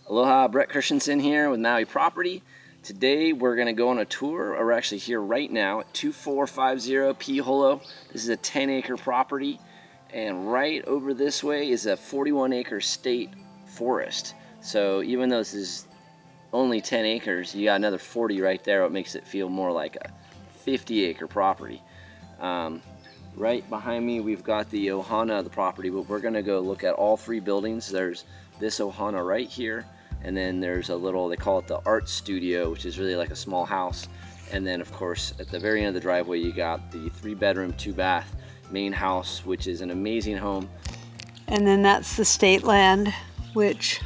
Aloha, Brett Christensen here with Maui Property. Today we're going to go on a tour. We're actually here right now at 2450 Piiholo. This is a 10-acre property, and right over this way is a 41-acre state forest. So even though this is only 10 acres, you got another 40 right there, what makes it feel more like a 50-acre property. Right behind me we've got the ohana of the property, but we're going to go look at all three buildings. There's this ohana right here, and then there's a little, they call it the art studio, which is really like a small house. And then of course at the very end of the driveway you got the 3-bedroom 2-bath main house, which is an amazing home. And then that's the state land, which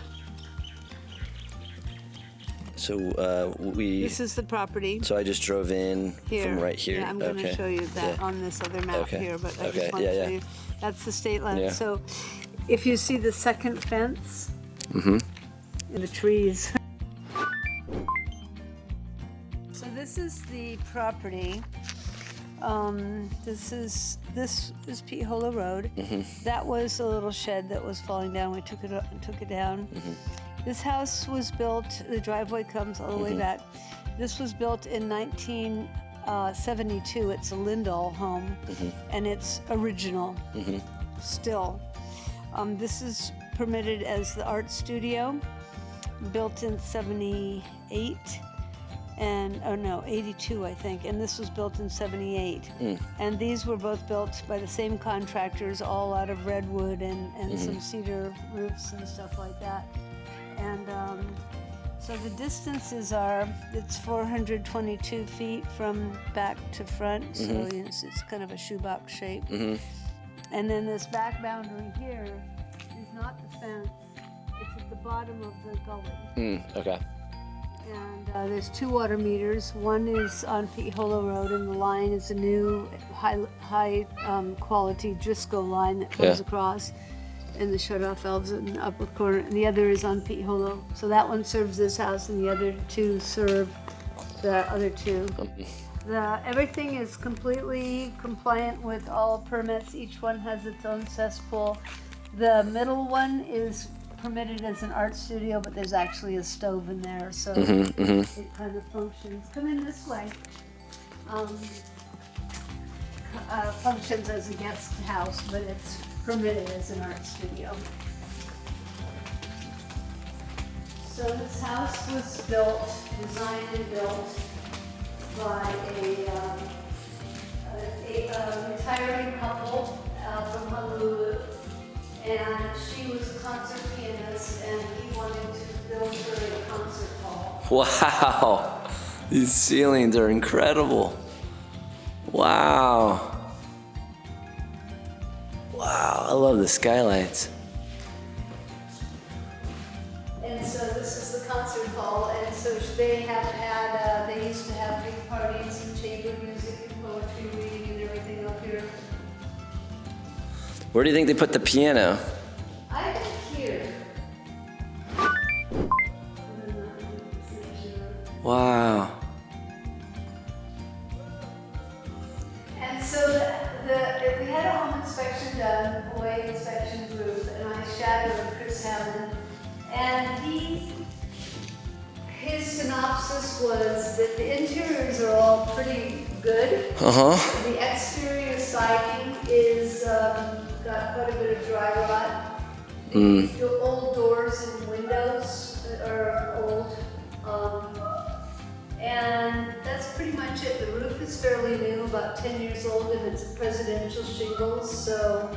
this is the property. So I just drove in here. From right here. Yeah, I'm going to show you that on this other map here, but I just want to show you. That's the state land. Yeah. So if you see the second fence in the trees. So this is the property. This is Piiholo Road. That was a little shed that was falling down. We took it down. This house was built, the driveway comes all the way back. This was built in 1972. It's a Lindahl home, and it's original still. This is permitted as the art studio, built in 78, and, 82 I think, and this was built in 78. And these were both built by the same contractors, all out of redwood and some cedar roofs and stuff like that. And so the distances are, it's 422 feet from back to front, so it's kind of a shoebox shape. And then this back boundary here is not the fence, it's at the bottom of the gully. Okay. And there's 2 water meters. One is on Piiholo Road, and the line is a new high quality Driscoll line that comes across in the shut-off valves in the upper corner, and the other is on Piiholo. So that one serves this house, and the other 2 serve the other 2. Everything is completely compliant with all permits. Each one has its own cesspool. The middle one is permitted as an art studio, but there's actually a stove in there, so it kind of functions. Come in this way. Functions as a guest house, but it's permitted as an art studio. So this house was designed and built by a retiring couple from Honolulu, and she was a concert pianist, and he wanted to build her a concert hall. Wow, these ceilings are incredible. Wow. Wow, I love the skylights. And so this is the concert hall, and so they have had, they used to have big parties and chamber music and poetry reading and everything up here. Where do you think they put the piano? I think here. Wow. And so we had a home inspection done, Hawaii inspection group, and I shadowed Chris Hammond, and his synopsis was that the interiors are all pretty good. The exterior siding is got quite a bit of dry rot. The old doors and windows are old. And that's pretty much it. The roof is fairly new, about 10 years old, and it's presidential shingles, so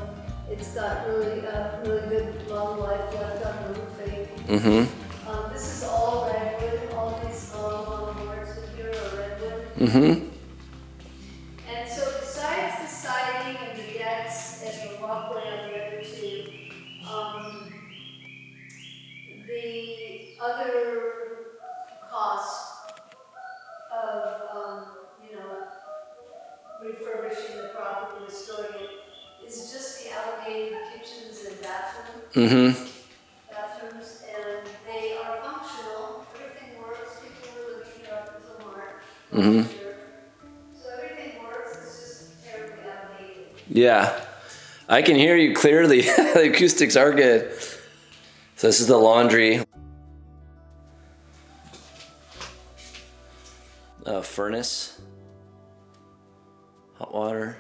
it's got really good long life left on the roofing. This is all redwood. All these long boards here are redwood. And so besides the siding and the decks and the walkway on the other 2, the other cost of refurbishing the property, restoring it, is just the allocated kitchens and bathrooms, and they are functional. Everything works. People are living here up until March. So everything works. It's just terribly outdated. Yeah, I can hear you clearly. The acoustics are good. So this is the laundry. furnace, hot water.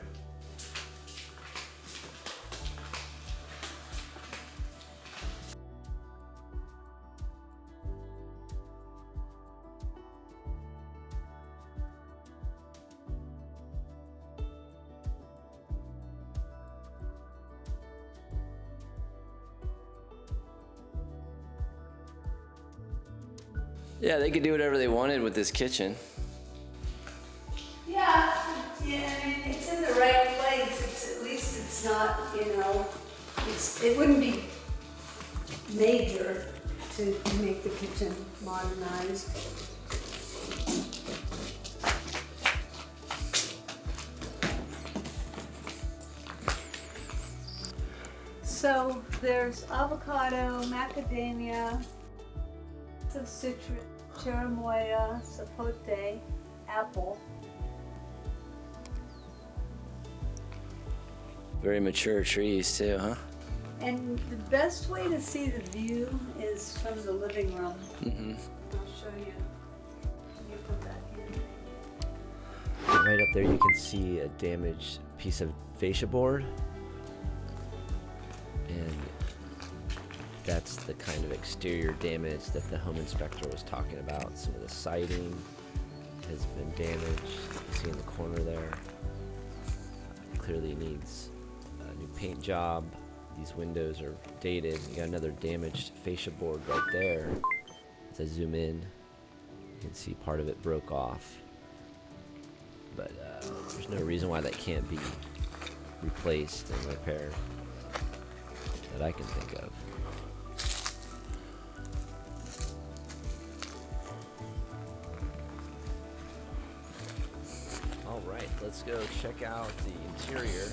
Yeah, they could do whatever they wanted with this kitchen. Yeah, I mean, it's in the right place. At least it's not, it wouldn't be major to make the kitchen modernized. So there's avocado, macadamia, some citrus, cherimoya, sapote, apple. Very mature trees too, huh? And the best way to see the view is from the living room. Mm-hmm. I'll show you. You put that in. Right up there you can see a damaged piece of fascia board. And that's the kind of exterior damage that the home inspector was talking about. Some of the siding has been damaged. You can see in the corner there. Clearly needs a new paint job. These windows are dated. You got another damaged fascia board right there. As I zoom in, you can see part of it broke off. But there's no reason why that can't be replaced and repaired that I can think of. All right, let's go check out the interior.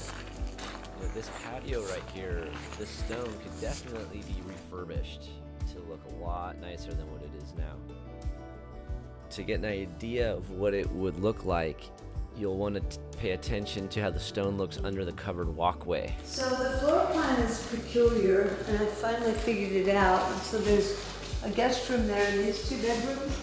This patio right here, this stone could definitely be refurbished to look a lot nicer than what it is now. To get an idea of what it would look like, you'll want to pay attention to how the stone looks under the covered walkway. So the floor plan is peculiar, and I finally figured it out. And so there's a guest room there and these two bedrooms.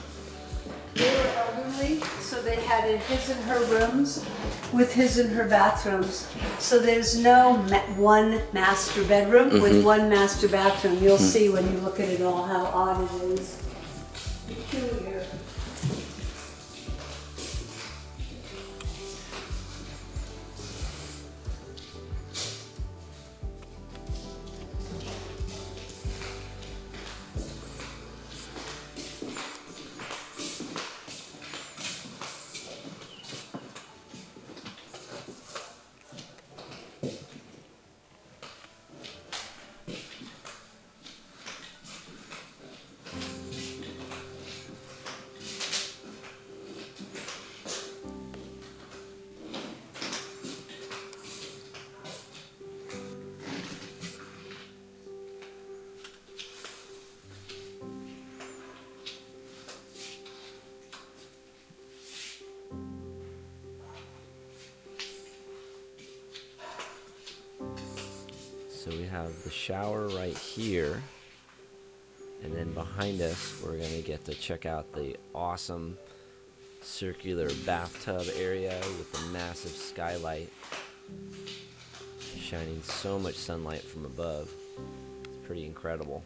They were elderly, so they had his and her rooms with his and her bathrooms. So there's no one master bedroom with one master bathroom. You'll see when you look at it all how odd it is. Peculiar. So we have the shower right here, and then behind us we're going to get to check out the awesome circular bathtub area with the massive skylight shining so much sunlight from above. It's pretty incredible.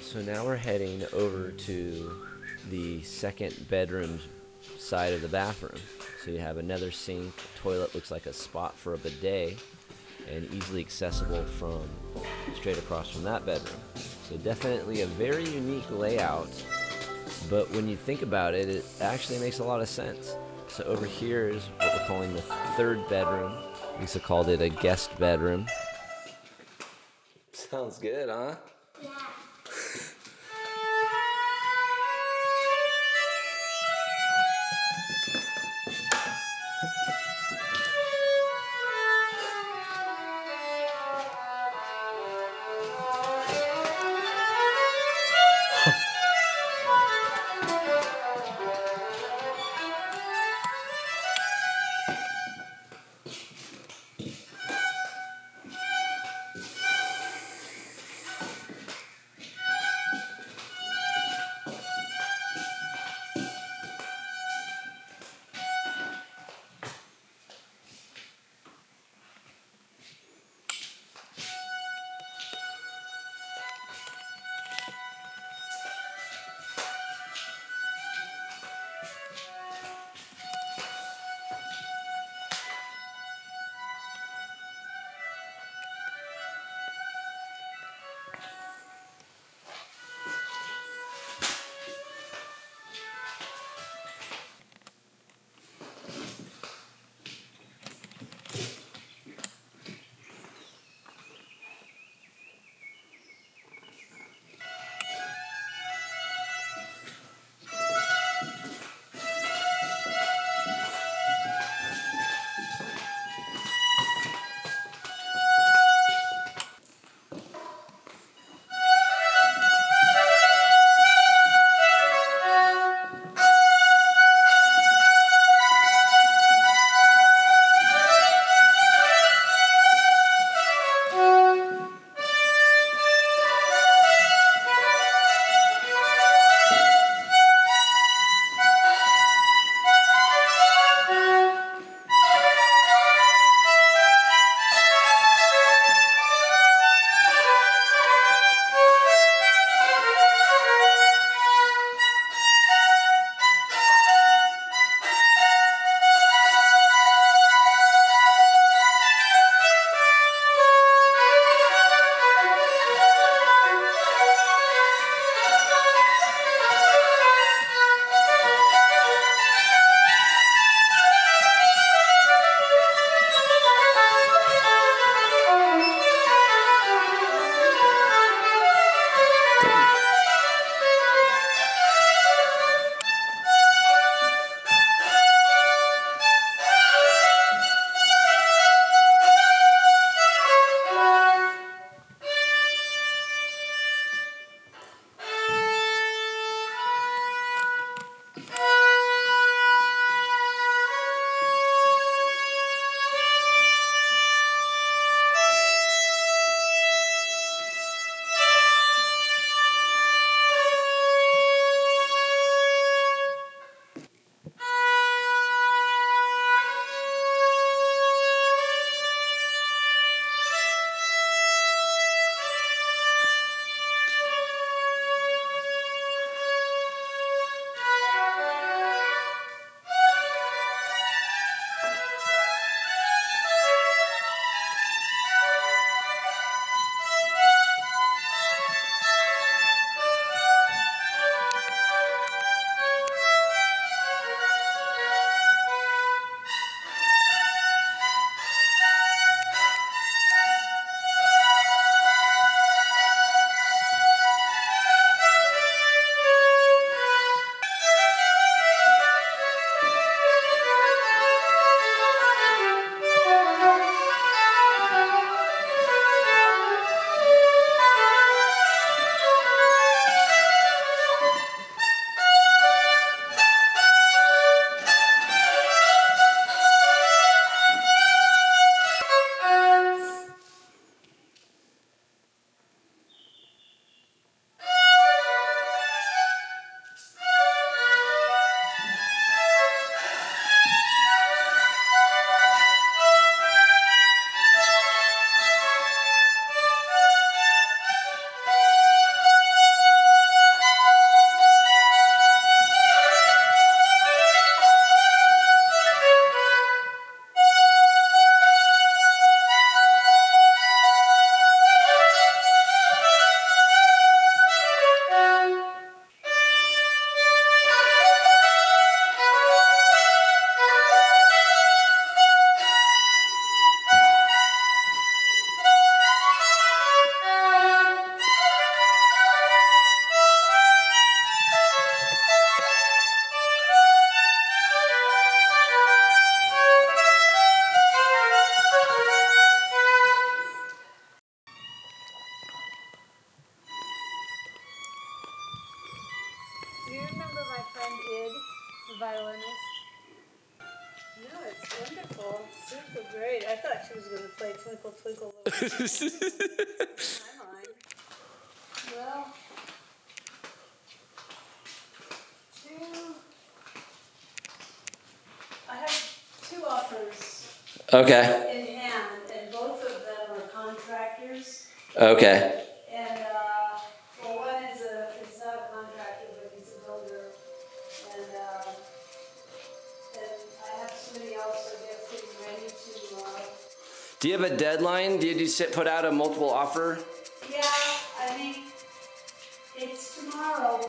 So now we're heading over to the second bedroom side of the bathroom. So you have another sink, toilet looks like a spot for a bidet, and easily accessible from straight across from that bedroom. So definitely a very unique layout, but when you think about it, it actually makes a lot of sense. So over here is what we're calling the third bedroom. Lisa called it a guest bedroom. Sounds good, huh? Yeah. Do you remember my friend Id, the violinist? No, it's wonderful. Super great. I thought she was going to play Twinkle Twinkle Little Star. My mind. Well, I have two offers Okay. in hand, and both of them are contractors. Okay. And well, one is not a contractor, but he's a builder. And I have somebody else, I guess, getting ready to. Do you have a deadline? Did you put out a multiple offer? Yeah, I mean, it's tomorrow.